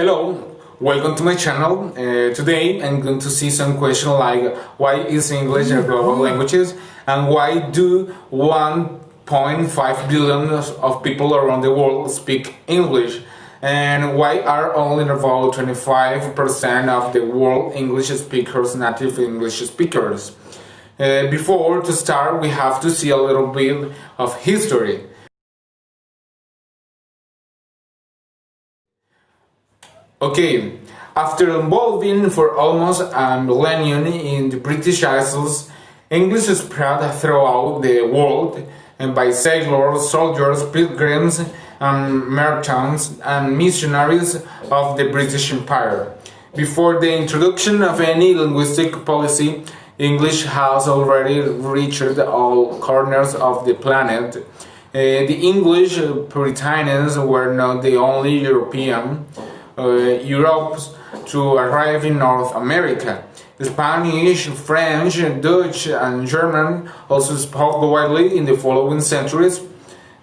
Hello, welcome to my channel. Today I'm going to see some questions like why is English a global language and why do 1.5 billion of people around the world speak English and why are only about 25% of the world English speakers native English speakers. Before to start we have to see a little bit of history. Okay, after evolving for almost a millennium in the British Isles, English spread throughout the world and by sailors, soldiers, pilgrims, and merchants and missionaries of the British Empire. Before the introduction of any linguistic policy, English has already reached all corners of the planet. The English Puritans were not the only European. Europe to arrive in North America. Spanish, French, Dutch, and German also spoke widely in the following centuries.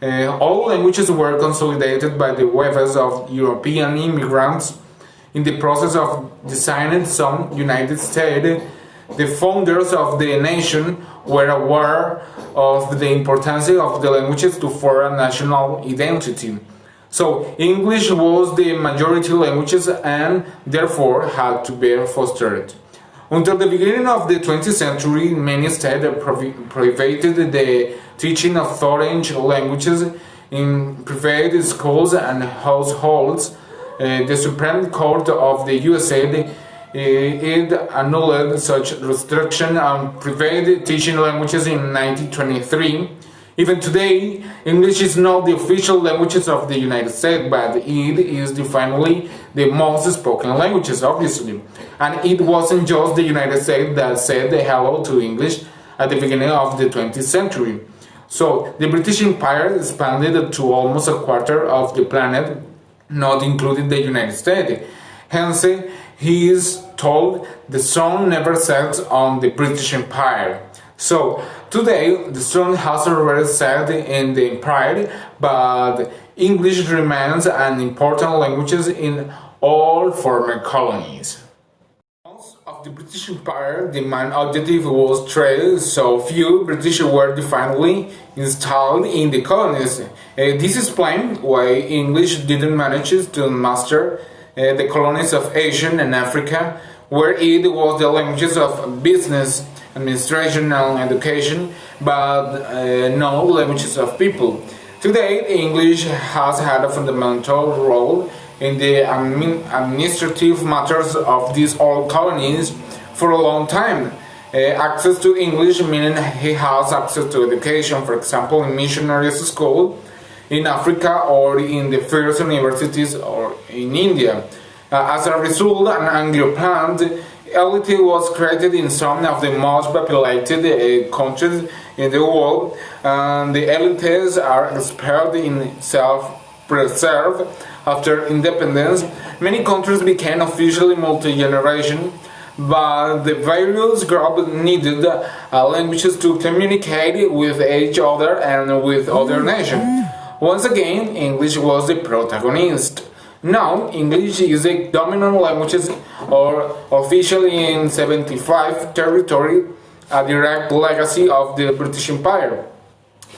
All languages were consolidated by the waves of European immigrants. In the process of designing some United States, the founders of the nation were aware of the importance of the languages to foreign national identity. So English was the majority languages and therefore had to be fostered. Until the beginning of the 20th century, many states prohibited the teaching of foreign languages in private schools and households. The Supreme Court of the USA it annulled such restriction on private teaching languages in 1923. Even today, English is not the official language of the United States, but it is definitely the most spoken language, obviously. And it wasn't just the United States that said hello to English at the beginning of the 20th century. So, the British Empire expanded to almost a quarter of the planet, not including the United States. Hence, he is told the sun never sets on the British Empire. So, today the sun has already set in the empire, but English remains an important language in all former colonies. Most of the British Empire, the main objective was trade, so few British were definitely installed in the colonies. This explains why English didn't manage to master the colonies of Asia and Africa, where it was the languages of business, administration and education, but no languages of people. Today, English has had a fundamental role in the administrative matters of these old colonies for a long time. Access to English meaning he has access to education, for example, in missionary school in Africa or in the first universities or in India. As a result, an Anglo-planned elite was created in some of the most populated countries in the world, and the elites are expert in self-preserve. After independence, many countries became officially multi-generation, but the various groups needed languages to communicate with each other and with other nations. Once again, English was the protagonist. Now, English is the dominant language or officially in 75 territories, a direct legacy of the British Empire.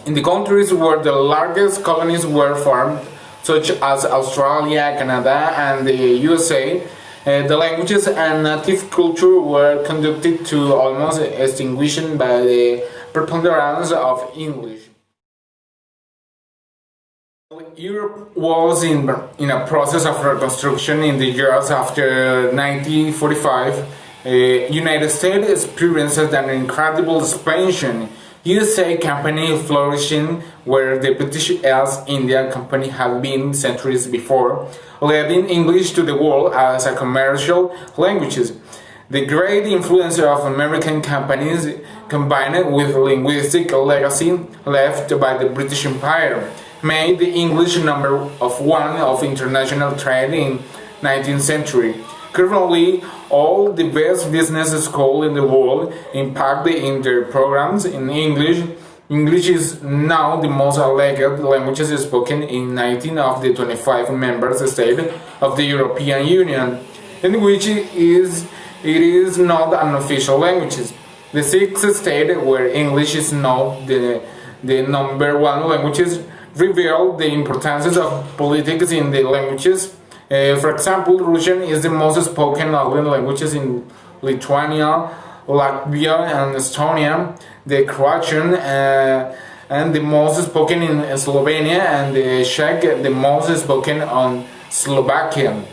In the countries where the largest colonies were formed, such as Australia, Canada and the USA, the languages and native culture were conducted to almost extinction by the preponderance of English. Europe was in a process of reconstruction in the years after 1945. United States experienced an incredible expansion. USA company flourishing where the British East India Company had been centuries before, leading English to the world as a commercial language. The great influence of American companies combined with linguistic legacy left by the British Empire made the English number one of international trade in 19th century. Currently, all the best business schools in the world impact in their programs in English, English is now the most alleged language spoken in 19 of the 25 member states of the European Union, in which it is not an official language. The sixth state where English is now the number one language reveal the importance of politics in the languages. For example, Russian is the most spoken languages in Lithuania, Latvia, and Estonia. The Croatian and the most spoken in Slovenia, and the Czech the most spoken on Slovakian.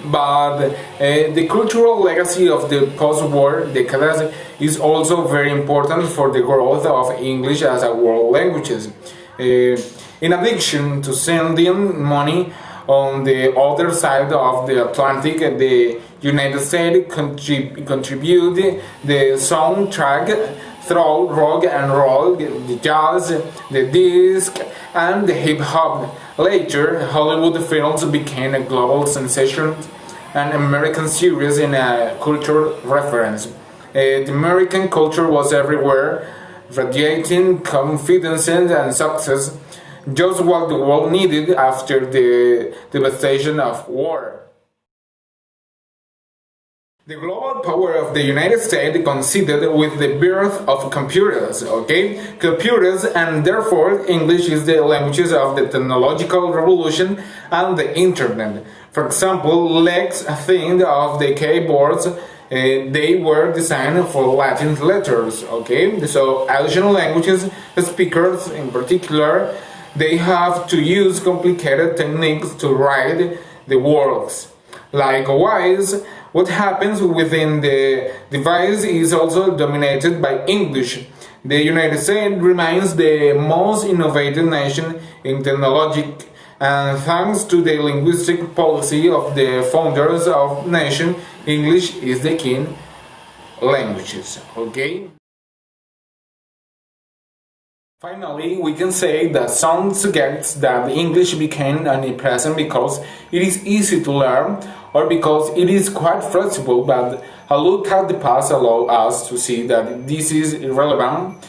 But the cultural legacy of the post-war decades is also very important for the growth of English as a world language. In addition to sending money on the other side of the Atlantic, the United States contributed the soundtrack through rock and roll, the jazz, the disc, and the hip hop. Later, Hollywood films became a global sensation, and American series in a cultural reference. The American culture was everywhere, radiating confidence and success, just what the world needed after the devastation of war. The global power of the United States coincided with the birth of computers, Computers, and therefore English is the language of the technological revolution and the internet. For example, let's think of the keyboards. They were designed for Latin letters, So Asian languages speakers in particular, they have to use complicated techniques to write the words. Likewise, what happens within the device is also dominated by English. The United States remains the most innovative nation in technology, and thanks to the linguistic policy of the founders of nation, English is the king languages. Finally, we can say that some suggests that English became omnipresent because it is easy to learn or because it is quite flexible, but a look at the past allows us to see that this is irrelevant.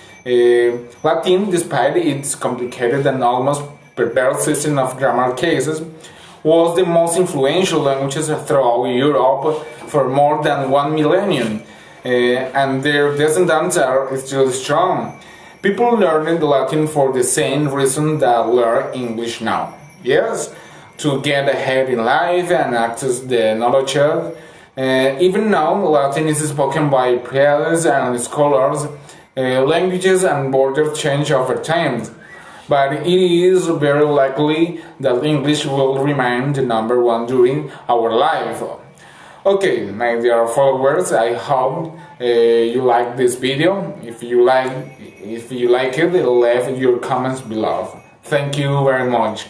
Latin, despite its complicated and almost perverse system of grammar cases, was the most influential language throughout Europe for more than 1 millennium, and their descendants are still strong. People learning Latin for the same reason that learn English now. Yes, to get ahead in life and access the knowledge. Even now, Latin is spoken by priests and scholars. Languages and borders change over time, but it is very likely that English will remain the number one during our life. Okay, my dear followers, I hope you like this video. If you like it, leave your comments below. Thank you very much.